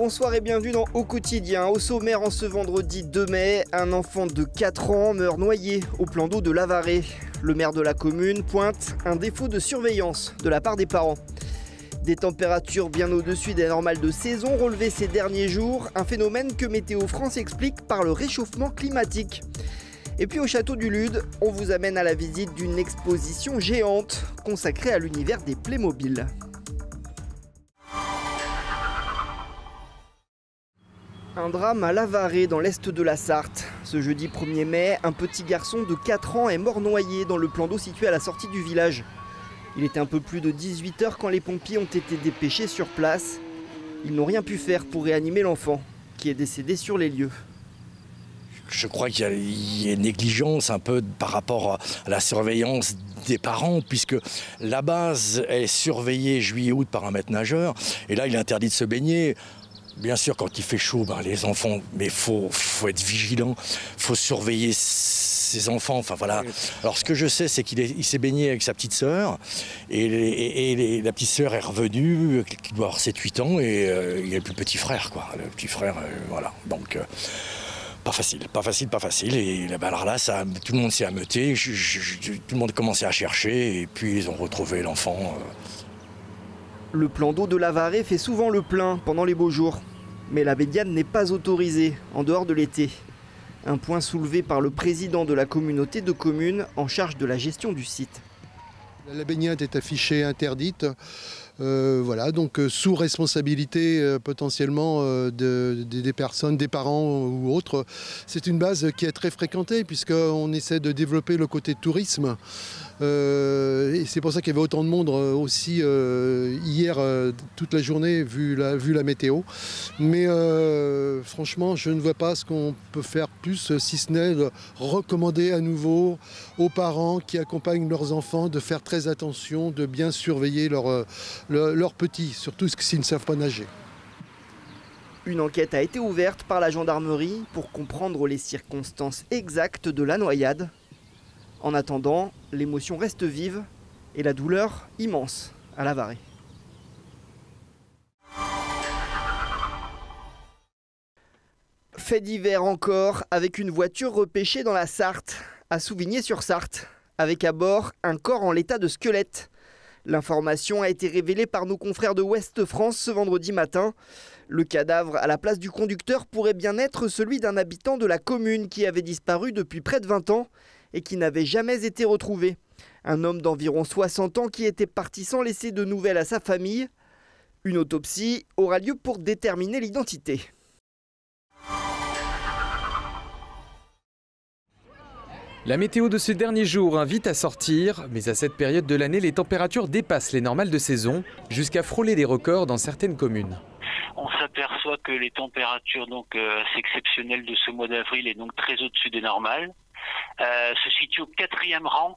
bonsoir et bienvenue dans Au Quotidien. Au sommaire en ce vendredi 2 mai, un enfant de 4 ans meurt noyé au plan d'eau de Lavaré. Le maire de la commune pointe un défaut de surveillance de la part des parents. Des températures bien au-dessus des normales de saison relevées ces derniers jours, un phénomène que Météo France explique par le réchauffement climatique. Et puis au château du Lude, on vous amène à la visite d'une exposition géante consacrée à l'univers des Playmobil. Un drame à Lavaré dans l'est de la Sarthe. Ce jeudi 1er mai, un petit garçon de 4 ans est mort noyé dans le plan d'eau situé à la sortie du village. Il était un peu plus de 18 h quand les pompiers ont été dépêchés sur place. Ils n'ont rien pu faire pour réanimer l'enfant, qui est décédé sur les lieux. Je crois qu'il y a une négligence un peu par rapport à la surveillance des parents, puisque la base est surveillée juillet-août par un maître nageur, et là il est interdit de se baigner. Bien sûr, quand il fait chaud, les enfants, mais faut être vigilant, faut surveiller ses enfants. Enfin voilà. Alors ce que je sais, c'est qu'il s'est baigné avec sa petite sœur, et la petite sœur est revenue, qui doit avoir 7-8 ans, et il y a le plus petit frère, quoi. Le petit frère, voilà. Donc pas facile. Et alors là, tout le monde s'est ameuté, tout le monde a commencé à chercher, et puis ils ont retrouvé l'enfant. Le plan d'eau de Lavaré fait souvent le plein pendant les beaux jours. Mais la baignade n'est pas autorisée en dehors de l'été. Un point soulevé par le président de la communauté de communes en charge de la gestion du site. La baignade est affichée interdite. Voilà, donc sous responsabilité potentiellement des personnes, des parents ou autres. C'est une base qui est très fréquentée puisqu'on essaie de développer le côté tourisme. Et c'est pour ça qu'il y avait autant de monde aussi hier toute la journée vu la météo. Mais franchement, je ne vois pas ce qu'on peut faire plus si ce n'est de recommander à nouveau aux parents qui accompagnent leurs enfants de faire très attention, de bien surveiller leurs petits, surtout s'ils ne savent pas nager. Une enquête a été ouverte par la gendarmerie pour comprendre les circonstances exactes de la noyade. En attendant, l'émotion reste vive et la douleur immense à Lavaré. Fait divers encore avec une voiture repêchée dans la Sarthe, à Souvigné-sur-Sarthe, avec à bord un corps en l'état de squelette. L'information a été révélée par nos confrères de Ouest France ce vendredi matin. Le cadavre à la place du conducteur pourrait bien être celui d'un habitant de la commune qui avait disparu depuis près de 20 ans et qui n'avait jamais été retrouvé. Un homme d'environ 60 ans qui était parti sans laisser de nouvelles à sa famille. Une autopsie aura lieu pour déterminer l'identité. La météo de ces derniers jours invite à sortir, mais à cette période de l'année, les températures dépassent les normales de saison, jusqu'à frôler des records dans certaines communes. On s'aperçoit que les températures assez exceptionnelles de ce mois d'avril est donc très au-dessus des normales. Se situe au 4e rang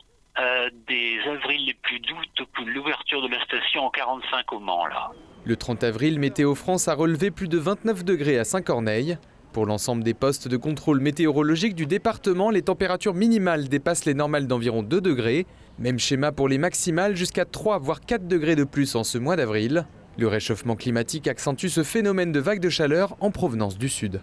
des avrils les plus doux depuis l'ouverture de la station en 45 au Mans. Là. Le 30 avril, Météo France a relevé plus de 29 degrés à Saint-Corneille. Pour l'ensemble des postes de contrôle météorologique du département, les températures minimales dépassent les normales d'environ 2 degrés. Même schéma pour les maximales, jusqu'à 3 voire 4 degrés de plus en ce mois d'avril. Le réchauffement climatique accentue ce phénomène de vague de chaleur en provenance du sud.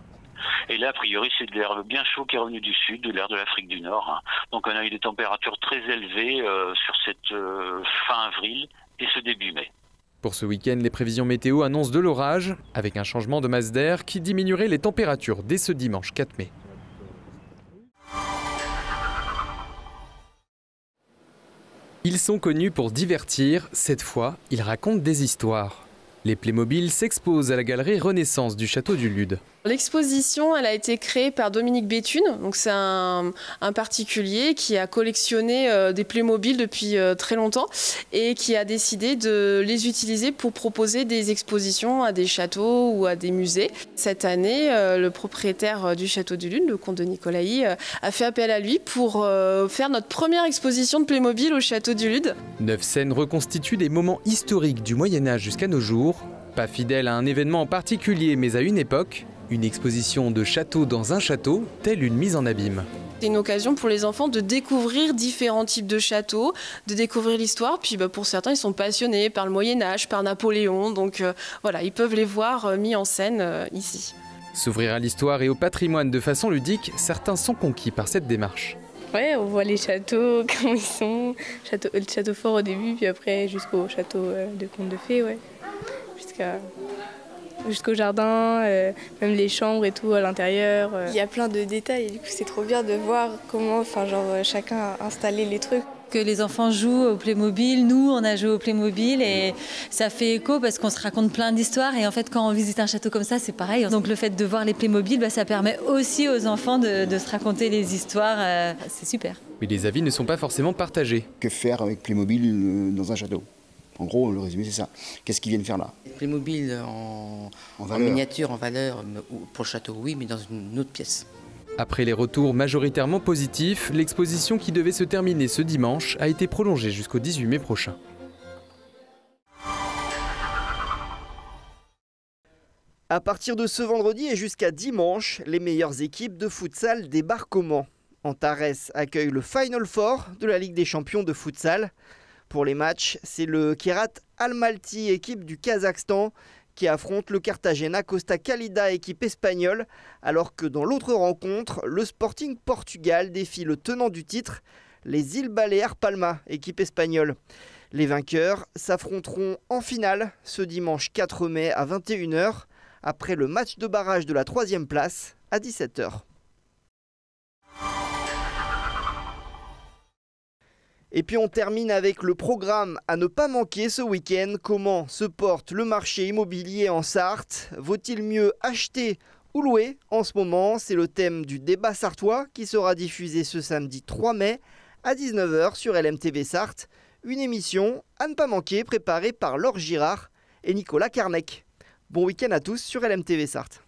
Et là, a priori, c'est de l'air bien chaud qui est revenu du sud, de l'air de l'Afrique du Nord. Donc on a eu des températures très élevées sur cette fin avril et ce début mai. Pour ce week-end, les prévisions météo annoncent de l'orage, avec un changement de masse d'air qui diminuerait les températures dès ce dimanche 4 mai. Ils sont connus pour divertir, cette fois, ils racontent des histoires. Les Playmobil s'exposent à la galerie Renaissance du château du Lude. L'exposition, elle a été créée par Dominique Béthune. Donc c'est un particulier qui a collectionné des Playmobil depuis très longtemps et qui a décidé de les utiliser pour proposer des expositions à des châteaux ou à des musées. Cette année, le propriétaire du château du Lude, le comte de Nicolaï, a fait appel à lui pour faire notre première exposition de Playmobil au château du Lude. 9 scènes reconstituent des moments historiques du Moyen-Âge jusqu'à nos jours. Pas fidèle à un événement en particulier mais à une époque, une exposition de château dans un château, telle une mise en abîme. C'est une occasion pour les enfants de découvrir différents types de châteaux, de découvrir l'histoire. Puis pour certains, ils sont passionnés par le Moyen-Âge, par Napoléon. Donc voilà, ils peuvent les voir mis en scène ici. S'ouvrir à l'histoire et au patrimoine de façon ludique, certains sont conquis par cette démarche. Ouais, on voit les châteaux, comment ils sont. Le château fort au début, puis après jusqu'au château de contes de fées, ouais. Jusqu'au jardin, même les chambres et tout à l'intérieur. Il y a plein de détails et du coup c'est trop bien de voir comment chacun a installé les trucs. Que les enfants jouent au Playmobil, nous on a joué au Playmobil et ça fait écho parce qu'on se raconte plein d'histoires et en fait quand on visite un château comme ça c'est pareil. Donc le fait de voir les Playmobil, ça permet aussi aux enfants de se raconter les histoires, c'est super. Mais les avis ne sont pas forcément partagés. Que faire avec Playmobil dans un château ? En gros, le résumé, c'est ça. Qu'est-ce qu'ils viennent faire là ? Playmobil en miniature, en valeur, pour le château, oui, mais dans une autre pièce. Après les retours majoritairement positifs, l'exposition qui devait se terminer ce dimanche a été prolongée jusqu'au 18 mai prochain. À partir de ce vendredi et jusqu'à dimanche, les meilleures équipes de futsal débarquent au Mans. Antares accueille le Final Four de la Ligue des champions de futsal. Pour les matchs, c'est le Kirat Almaty, équipe du Kazakhstan, qui affronte le Cartagena Costa Calida, équipe espagnole, alors que dans l'autre rencontre, le Sporting Portugal défie le tenant du titre, les îles Baléares Palma, équipe espagnole. Les vainqueurs s'affronteront en finale ce dimanche 4 mai à 21 h, après le match de barrage de la 3e place à 17 h. Et puis on termine avec le programme à ne pas manquer ce week-end. Comment se porte le marché immobilier en Sarthe? Vaut-il mieux acheter ou louer en ce moment? C'est le thème du débat sartois qui sera diffusé ce samedi 3 mai à 19 h sur LMTV Sarthe. Une émission à ne pas manquer préparée par Laure Girard et Nicolas Carnec. Bon week-end à tous sur LMTV Sarthe.